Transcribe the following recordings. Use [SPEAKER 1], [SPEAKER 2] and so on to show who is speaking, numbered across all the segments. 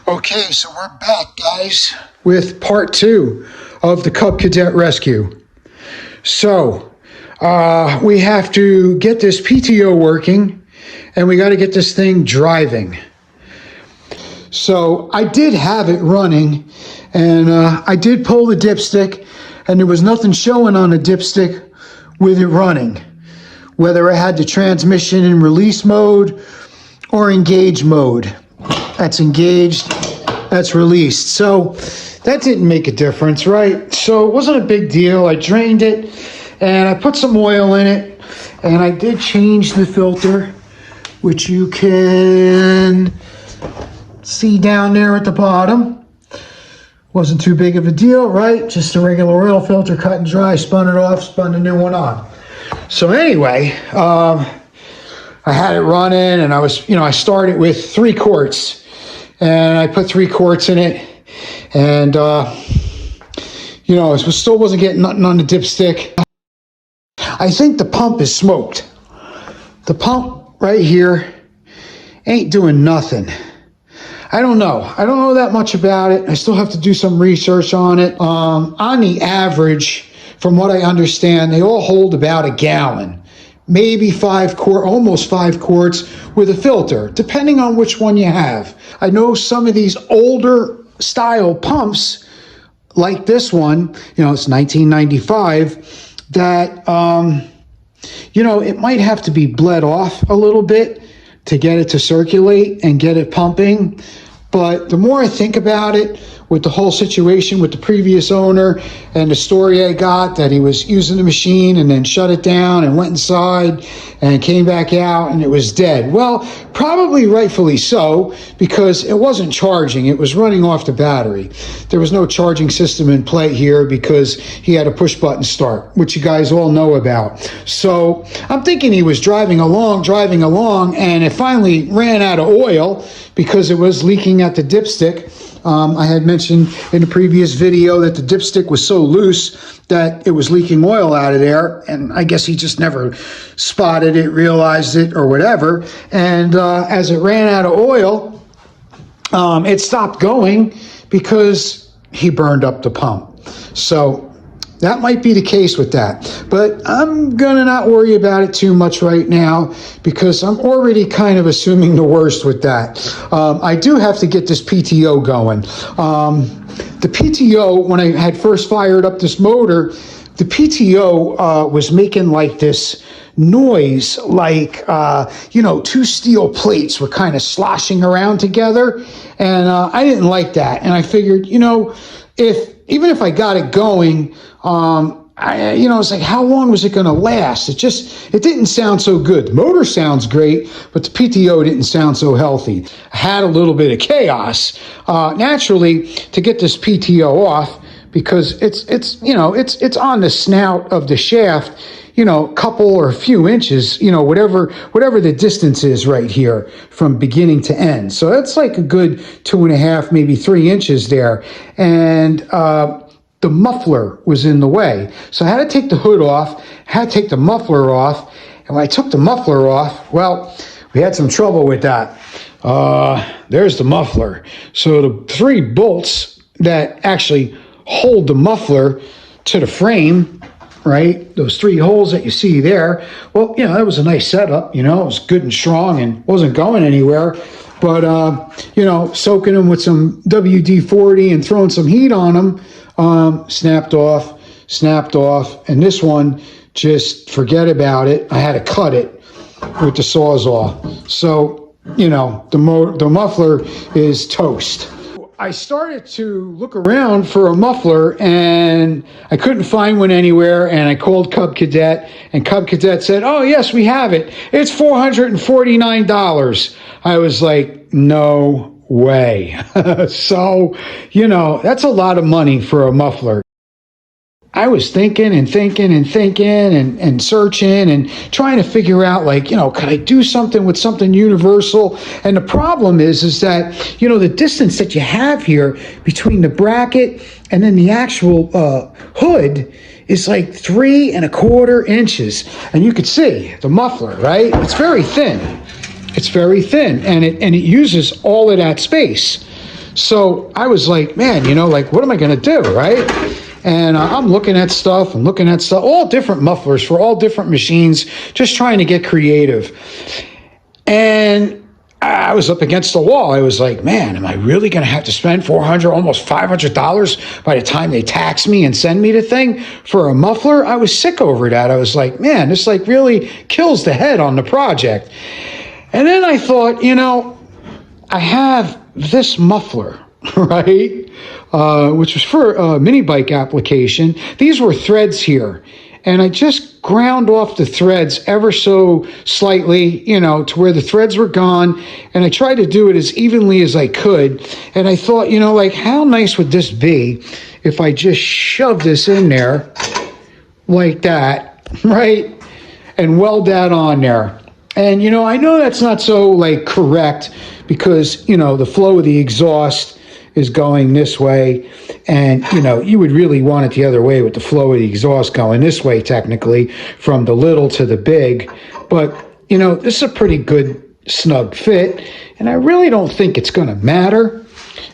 [SPEAKER 1] Okay, so we're back, guys, with part 2 of the Cub Cadet rescue. So, we have to get this PTO working, and we got to get this thing driving. So, I did have it running, and I did pull the dipstick, and there was nothing showing on the dipstick with it running. Whether it had the transmission in release mode or engage mode. That's engaged, that's released. So that didn't make a difference, right? So it wasn't a big deal. I drained it and I put some oil in it, and I did change the filter, which you can see down there at the bottom. Wasn't too big of a deal, right? Just a regular oil filter, cut and dry, spun it off, spun the new one on. So anyway, I had it running, and I started with 3 quarts, and I put 3 quarts in it, and, it still wasn't getting nothing on the dipstick. I think the pump is smoked. The pump right here ain't doing nothing. I don't know. I don't know that much about it. I still have to do some research on it. On the average, from what I understand, they all hold about a gallon. Maybe 5 quarts, almost 5 quarts with a filter, depending on which one you have. I know some of these older style pumps, like this one, it's 1995, that, it might have to be bled off a little bit to get it to circulate and get it pumping. But the more I think about it, with the whole situation with the previous owner and the story I got that he was using the machine and then shut it down and went inside and came back out and it was dead. Well, probably rightfully so, because it wasn't charging. It was running off the battery. There was no charging system in play here because he had a push button start, which you guys all know about. So I'm thinking he was driving along, and it finally ran out of oil because it was leaking at the dipstick. I had mentioned in the previous video that the dipstick was so loose that it was leaking oil out of there, and I guess he just never spotted it, realized it, or whatever. And as it ran out of oil, it stopped going because he burned up the pump. So that might be the case with that. But I'm gonna not worry about it too much right now because I'm already kind of assuming the worst with that. I do have to get this PTO going. The PTO, when I had first fired up this motor, the PTO was making like this noise, like, 2 steel plates were kind of sloshing around together. And I didn't like that. And I figured, even if I got it going, it's like, how long was it going to last? It didn't sound so good. The motor sounds great, but the PTO didn't sound so healthy. I had a little bit of chaos, naturally, to get this PTO off, because it's on the snout of the shaft, a couple or a few inches, whatever the distance is right here from beginning to end. So that's like a good 2.5, maybe 3 inches there. And, the muffler was in the way. So I had to take the hood off, had to take the muffler off. And when I took the muffler off, well, we had some trouble with that. There's the muffler. So the 3 bolts that actually hold the muffler to the frame, right? Those 3 holes that you see there. Well, that was a nice setup, it was good and strong and wasn't going anywhere. But, soaking them with some WD-40 and throwing some heat on them, snapped off. And this one, just forget about it. I had to cut it with the Sawzall. So, the muffler is toast. I started to look around for a muffler, and I couldn't find one anywhere, and I called Cub Cadet, and Cub Cadet said, "Oh, yes, we have it. It's $449. I was like, no way. So, that's a lot of money for a muffler. I was thinking and searching and trying to figure out, could I do something with something universal? And the problem is that, the distance that you have here between the bracket and then the actual hood is like 3¼ inches. And you could see the muffler, right? It's very thin. And it uses all of that space. So I was like, man, you know, like, what am I going to do, right? And I'm looking at stuff, all different mufflers for all different machines, just trying to get creative. And I was up against the wall. I was like, man, am I really going to have to spend $400, almost $500 by the time they tax me and send me the thing for a muffler? I was sick over that. I was like, man, this like really kills the head on the project. And then I thought, you know, I have this muffler, right? Which was for a mini bike application. These were threads here. And I just ground off the threads ever so slightly, you know, to where the threads were gone. And I tried to do it as evenly as I could. And I thought, you know, like, how nice would this be if I just shoved this in there like that, right? And weld that on there. And, you know, I know that's not so, like, correct because, you know, the flow of the exhaust is going this way. And, you know, you would really want it the other way with the flow of the exhaust going this way, technically, from the little to the big. But, you know, this is a pretty good snug fit. And I really don't think it's going to matter.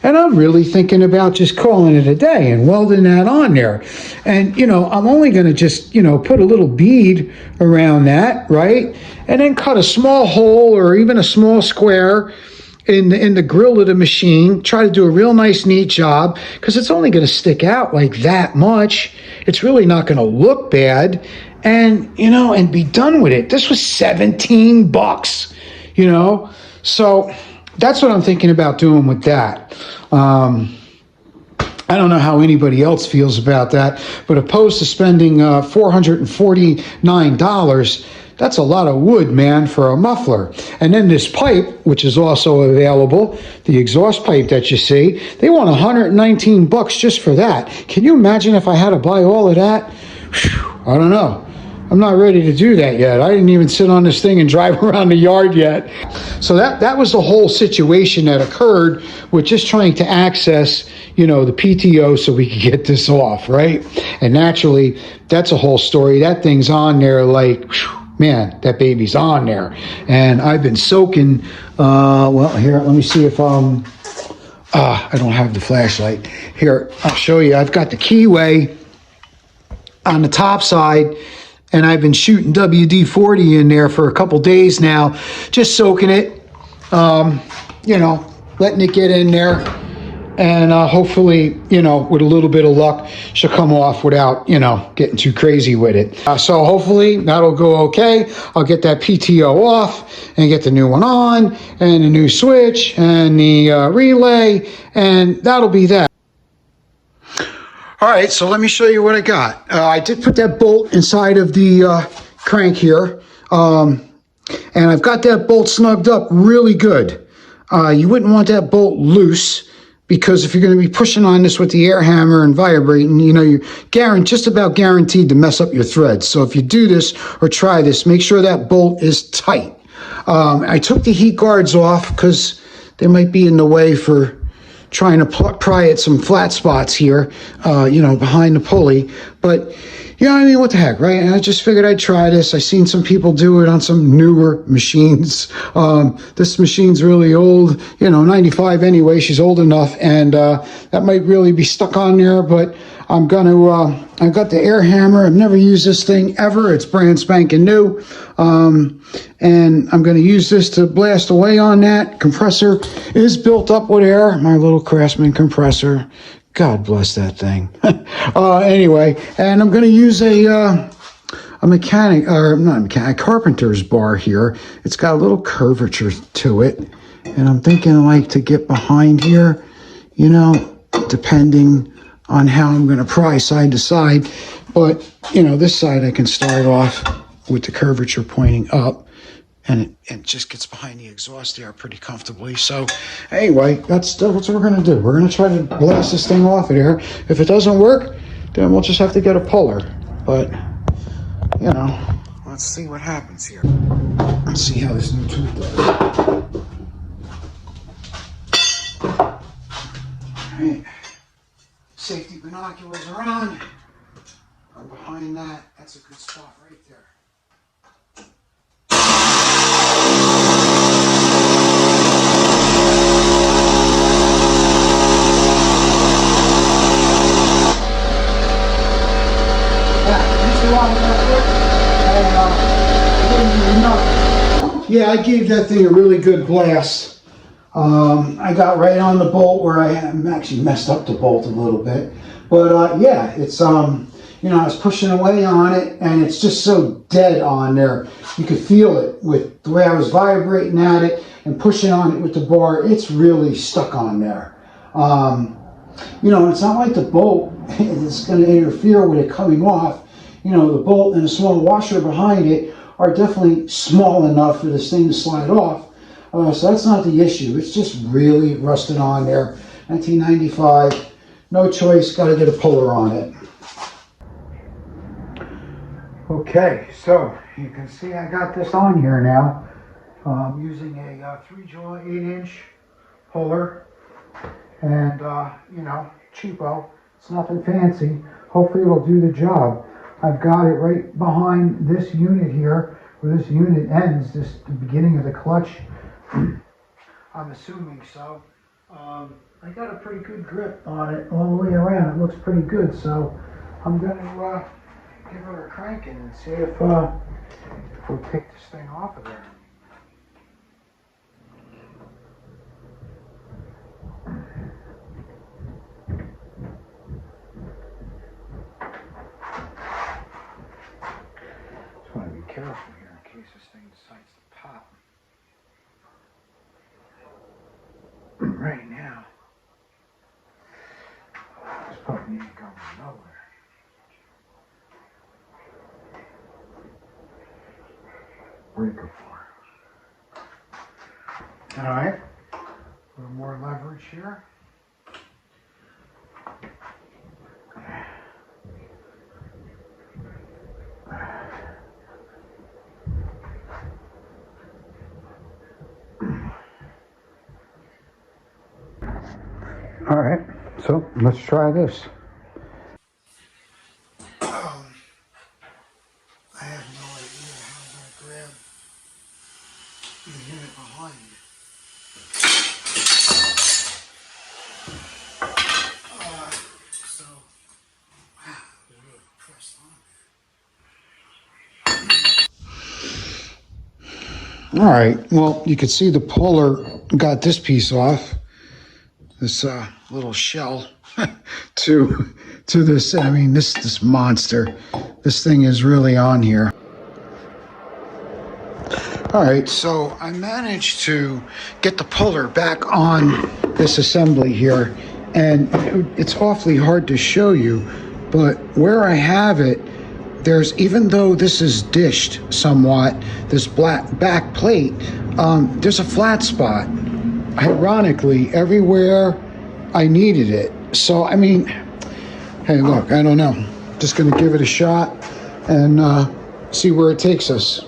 [SPEAKER 1] And I'm really thinking about just calling it a day and welding that on there. And, you know, I'm only going to just, you know, put a little bead around that, right? And then cut a small hole or even a small square in the grill of the machine. Try to do a real nice, neat job because it's only going to stick out like that much. It's really not going to look bad. And, you know, and be done with it. This was $17, you know? So that's what I'm thinking about doing with that. I don't know how anybody else feels about that, but opposed to spending $449, that's a lot of wood, man, for a muffler. And then this pipe, which is also available, the exhaust pipe that you see, they want $119 just for that. Can you imagine if I had to buy all of that? Whew, I don't know. I'm not ready to do that yet. I didn't even sit on this thing and drive around the yard yet. So that was the whole situation that occurred with just trying to access, you know, the PTO so we could get this off, right? And naturally, that's a whole story. That thing's on there like, whew, man, that baby's on there. And I've been soaking, well, here, let me see if, I don't have the flashlight. Here, I'll show you. I've got the keyway on the top side, and I've been shooting WD-40 in there for a couple days now, just soaking it, you know, letting it get in there. And hopefully, you know, with a little bit of luck, she'll come off without, you know, getting too crazy with it. So hopefully that'll go okay. I'll get that PTO off and get the new one on and the new switch and the relay, and that'll be that. All right, so let me show you what I got. I did put that bolt inside of the crank here, and I've got that bolt snugged up really good. You wouldn't want that bolt loose, because if you're going to be pushing on this with the air hammer and vibrating, you know, you're just about guaranteed to mess up your threads. So if you do this or try this, make sure that bolt is tight. I took the heat guards off because they might be in the way for trying to pry at some flat spots here, you know, behind the pulley. But, you know, I mean, what the heck, right? And I just figured I'd try this. I seen some people do it on some newer machines. This machine's really old, you know, 95 anyway. She's old enough, and that might really be stuck on there. But I'm gonna, I've got the air hammer. I've never used this thing ever. It's brand spanking new. And I'm going to use this to blast away on that. Compressor is built up with air. My little Craftsman compressor. God bless that thing. Anyway, and I'm going to use a carpenter's bar here. It's got a little curvature to it. And I'm thinking like to get behind here, you know, depending on how I'm going to pry side to side. But, you know, this side I can start off with the curvature pointing up, and it just gets behind the exhaust there pretty comfortably. So anyway, that's what we're going to do. We're going to try to blast this thing off of there. If it doesn't work, then we'll just have to get a puller. But, you know, let's see what happens here. Let's see how this new tooth does. All right. Safety binoculars are on. Right behind that, that's a good spot right there. lot of effort, and it didn't do nothing. Yeah, I gave that thing a really good blast. I got right on the bolt where I actually messed up the bolt a little bit. But yeah, it's, you know, I was pushing away on it, and it's just so dead on there. You could feel it with the way I was vibrating at it and pushing on it with the bar. It's really stuck on there. You know, it's not like the bolt is going to interfere with it coming off. You know, the bolt and the small washer behind it are definitely small enough for this thing to slide off. So that's not the issue. It's just really rusted on there. 1995, no choice, got to get a puller on it. Okay, so you can see I got this on here now. I'm using a 3-jaw 8-inch puller, and you know, cheapo. It's nothing fancy. Hopefully it'll do the job. I've got it right behind this unit here, where this unit ends, the beginning of the clutch. I'm assuming so. I got a pretty good grip on it all the way around. It looks pretty good, so I'm going to give her a cranking and see if we'll pick this thing off of there. Just want to be careful here in case this thing decides to pop. Right now, this puppy ain't going nowhere. Breaker for. All right, a little more leverage here. All right, so let's try this. I have no idea how I'm going to grab the unit behind it. So, wow, it was really pressed on there. All right, well, you can see the puller got this piece off. This little shell to this. I mean, this monster. This thing is really on here. All right, so I managed to get the puller back on this assembly here, and it's awfully hard to show you, but where I have it, there's, even though this is dished somewhat, this black back plate, there's a flat spot. Ironically, everywhere I needed it. So, I mean, hey, look, I don't know. Just going to give it a shot and see where it takes us.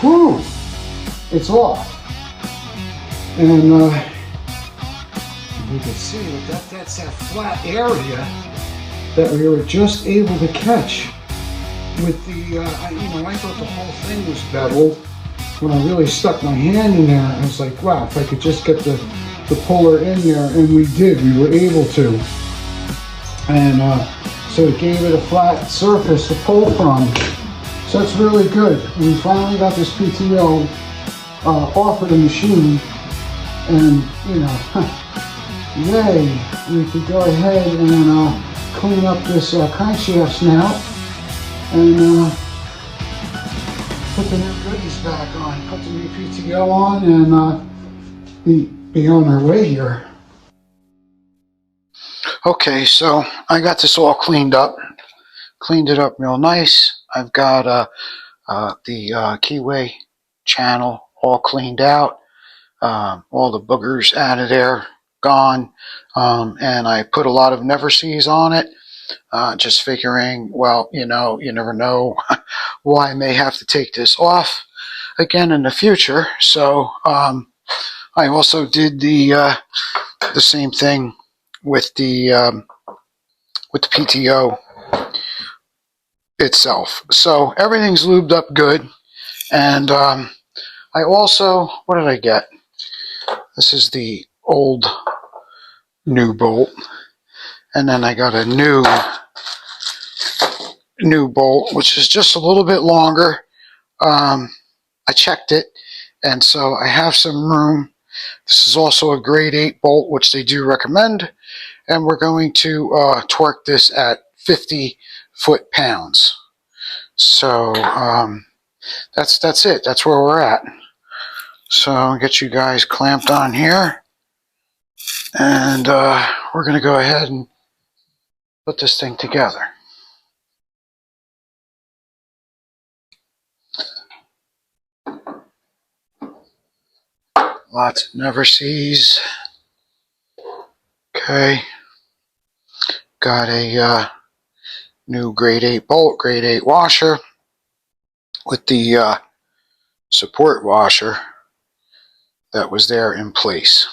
[SPEAKER 1] Whew, it's off. And you can see that's that flat area that we were just able to catch with the, you know, I thought the whole thing was beveled. When I really stuck my hand in there, I was like, wow, if I could just get the puller in there, and we did, we were able to. And so it gave it a flat surface to pull from. So it's really good. We finally got this PTO off of the machine, and you know, yay, we could go ahead and clean up this crankshaft snout and put the new goodies back on, put the new PTO on, and be on our way here. Okay, so I got this all cleaned up, cleaned it up real nice. I've got the keyway channel all cleaned out, all the boogers out of there, gone, and I put a lot of never sees on it, just figuring, well, you know, you never know why I may have to take this off again in the future. So I also did the same thing with the PTO itself. So everything's lubed up good, and I also, what did I get? This is the old new bolt, and then I got a new bolt, which is just a little bit longer. I checked it, and so I have some room. This is also a grade 8 bolt, which they do recommend, and we're going to torque this at 50 foot-pounds. So that's it. That's where we're at. So I'll get you guys clamped on here, and we're going to go ahead and put this thing together. Lots of never sees. Okay. Got a new grade 8 bolt, grade 8 washer with the support washer that was there in place.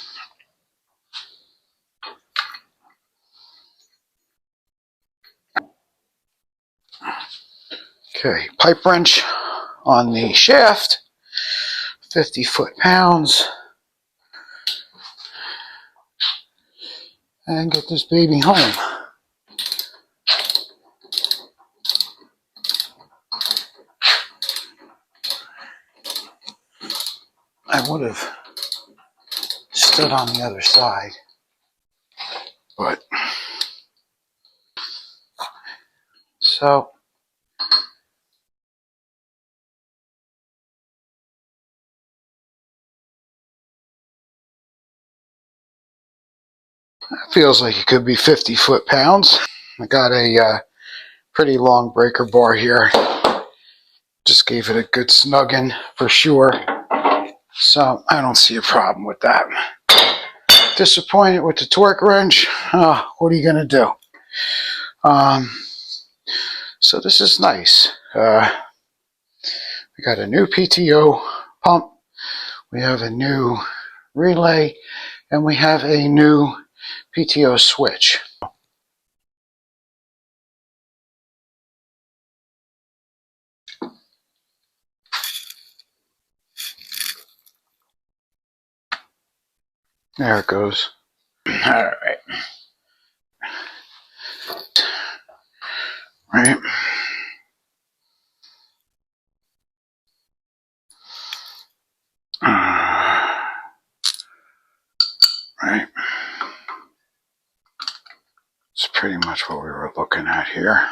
[SPEAKER 1] Okay, pipe wrench on the shaft, 50 foot-pounds, and get this baby home. I would have stood on the other side, but so that feels like it could be 50 foot-pounds. I got a pretty long breaker bar here. Just gave it a good snugging for sure. So I don't see a problem with that. Disappointed with the torque wrench. Oh, what are you going to do? So this is nice. We got a new PTO pump. We have a new relay. And we have a new PTO switch. There it goes. All right. Right. Right. It's pretty much what we were looking at here.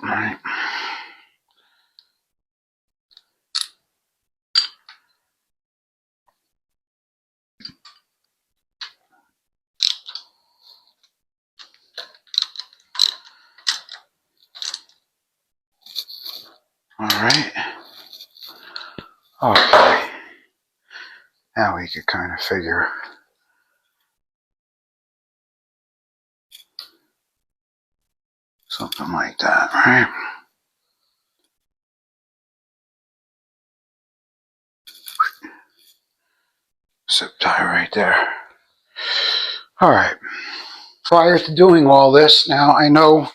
[SPEAKER 1] Right. All right. Okay. Now we could kind of figure something like that, right? Zip tie right there. All right. Prior to doing all this, now I know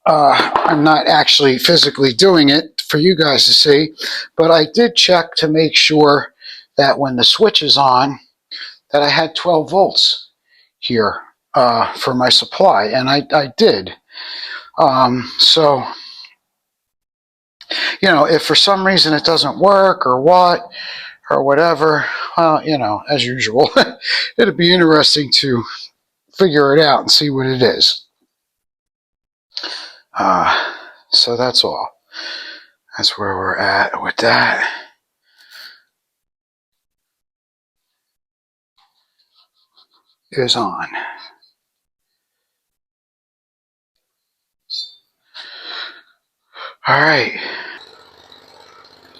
[SPEAKER 1] I'm not actually physically doing it for you guys to see, but I did check to make sure that when the switch is on, that I had 12 volts here for my supply, and I did. So, if for some reason it doesn't work or what, or whatever, well, as usual, it'd be interesting to figure it out and see what it is. So that's all. That's where we're at with that. Is on. All right.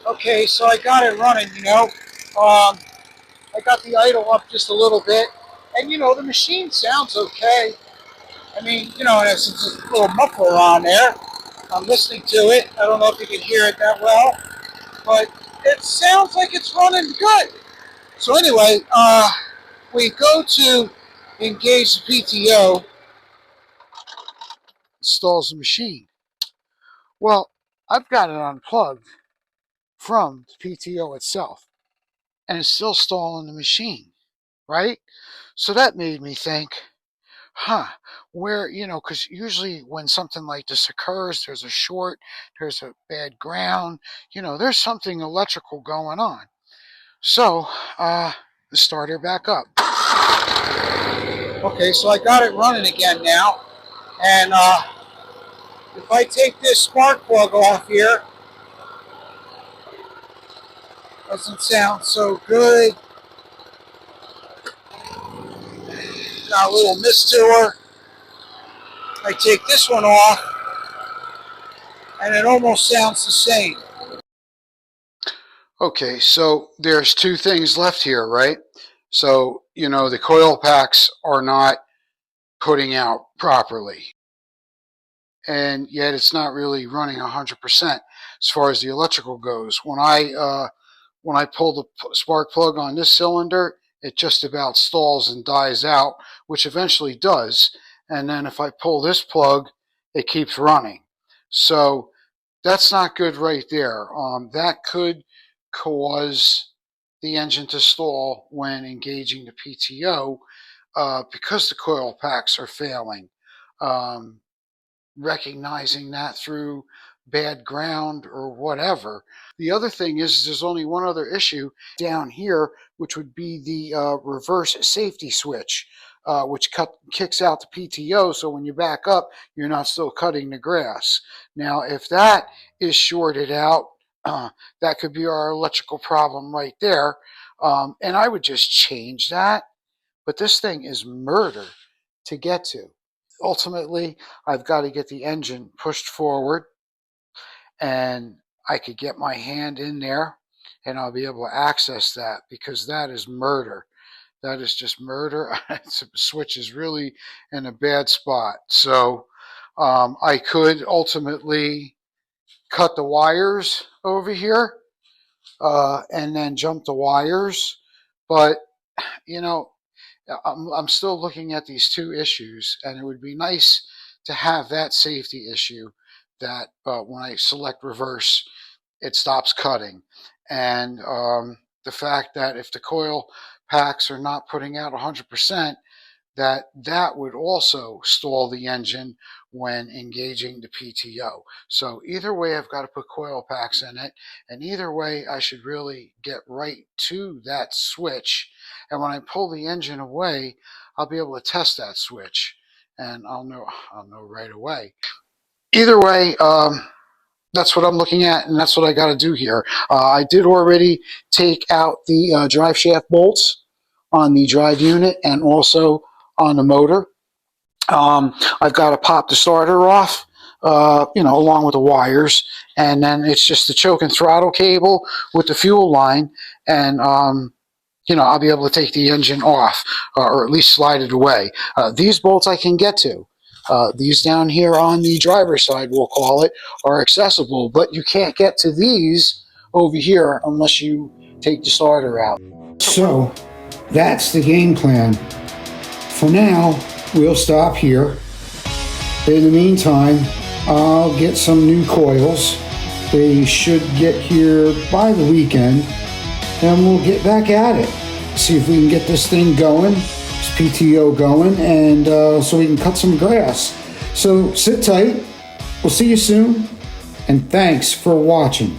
[SPEAKER 1] Okay, so I got it running, I got the idle up just a little bit, and the machine sounds okay. I mean, there's a little muffler on there. I'm listening to it. I don't know if you can hear it that well, but it sounds like it's running good. So anyway, we go to engage the PTO. Installs the machine. Well, I've got it unplugged from the PTO itself, and it's still stalling the machine, right? So that made me think, where, because usually when something like this occurs, there's a short, there's a bad ground, there's something electrical going on. So, start her back up. Okay, so I got it running again now, and if I take this spark plug off here, doesn't sound so good. Got a little mist to her. I take this one off, and it almost sounds the same. Okay, so there's two things left here, right? So, the coil packs are not putting out properly, and yet it's not really running 100% as far as the electrical goes. When I pull the spark plug on this cylinder, it just about stalls and dies out, which eventually does. And then if I pull this plug, it keeps running. So that's not good right there. That could cause the engine to stall when engaging the PTO because the coil packs are failing. Recognizing that through bad ground or whatever. The other thing is there's only one other issue down here, which would be the reverse safety switch, which kicks out the PTO, so when you back up, you're not still cutting the grass. Now, if that is shorted out, that could be our electrical problem right there, and I would just change that, but this thing is murder to get to. Ultimately, I've got to get the engine pushed forward, and I could get my hand in there and I'll be able to access that, because that is murder. That is just murder. The switch is really in a bad spot. So I could ultimately cut the wires over here and then jump the wires. But, I'm still looking at these two issues, and it would be nice to have that safety issue that when I select reverse, it stops cutting. And the fact that if the coil packs are not putting out 100%, that would also stall the engine when engaging the PTO. So either way, I've got to put coil packs in it, and either way, I should really get right to that switch. And when I pull the engine away, I'll be able to test that switch, and I'll know right away. Either way, that's what I'm looking at, and that's what I got to do here. I did already take out the drive shaft bolts on the drive unit and also on the motor. I've got to pop the starter off, along with the wires, and then it's just the choke and throttle cable with the fuel line, and I'll be able to take the engine off, or at least slide it away. These bolts I can get to. These down here on the driver's side, we'll call it, are accessible, but you can't get to these over here unless you take the starter out. So that's the game plan. For now, we'll stop here. In the meantime, I'll get some new coils. They should get here by the weekend, and we'll get back at it. See if we can get this thing going, this PTO going, and so we can cut some grass. So sit tight. We'll see you soon, and thanks for watching.